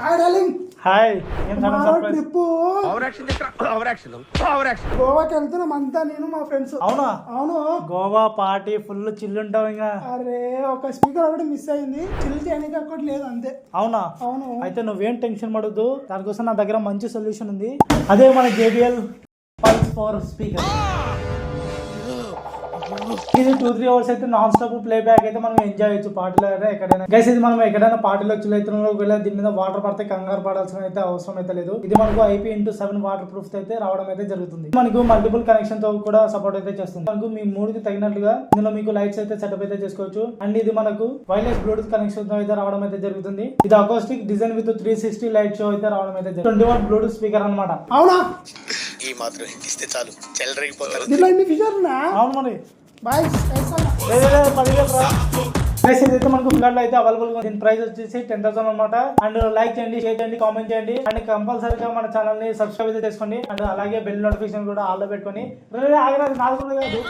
Hi darling. Hi. Trip గోవాకి వెళ్తున్నాం అంతా, నేను మా ఫ్రెండ్స్. అవునా? అవును. గోవా పార్టీ ఫుల్ చిల్లు ఉంటావు ఇంకా. అరే ఒక స్పీకర్ ఒకటి మిస్ అయింది, చిల్ చేయడానికి ఒకటి లేదు అంతే. అవునా? అవును. అయితే నువ్వేం టెన్షన్ పడద్దు, దానికోసం నా దగ్గర మంచి సొల్యూషన్ ఉంది. అదే మన JBL పల్స్ 4 స్పీకర్. ఇది 2-3 అవర్స్ అయితే నాన్ స్టాప్ ప్లే బ్యాక్ అయితే మనం ఎంజాయ్ చేయొచ్చు పార్టీలో ఎక్కడైనా. గైస్ ఇది మనం ఎక్కడైనా పార్టీలో చిల్లుతున్నా దీని మీద వాటర్ పడితే కంగారు పడాల్సిన అయితే అవసరం అయితే లేదు. ఇది మనకు IP/7 వాటర్ ప్రూఫ్ అయితే రావడం అయితే జరుగుతుంది. మనకు మల్టిపుల్ కనెక్షన్ తో కూడా సపోర్ట్ అయితే చేస్తుంది. మనకు మీ మూడుకి తగినట్లుగా ఇందులో మీకు లైట్స్ అయితే సెటప్ అయితే చేసుకోవచ్చు. అండ్ ఇది మనకు వైర్లెస్ బ్లూటూత్ కనెక్షన్ తో అయితే రావడం అయితే జరుగుతుంది. ఇది acoustic design with 360 light show అయితే రావడం అయితే 21 బ్లూటూత్ స్పీకర్ అనమాట. అవునా? ఈ మాత్రం ఇస్తే చాలు చెల్లరగిపోతారు. అవును మరి. బాయ్. 10,000 రా. ఇదైతే మనకు ఫ్లిప్కార్ట్ లో అయితే అవైలబుల్ గా. దీని ప్రైస్ వచ్చేసి 10,000 అనమాట. అండ్ లైక్ చేయండి, షేర్ చేయండి, కామెంట్ చేయండి. అండ్ కంపల్సరీగా మన ఛానల్ ని సబ్స్క్రైబ్ అయితే చేసుకోండి. అండ్ అలాగే బెల్ నోటిఫికేషన్ కూడా ఆల్ లో పెట్టుకొని ఆగరాదు, నాలుగు కాదు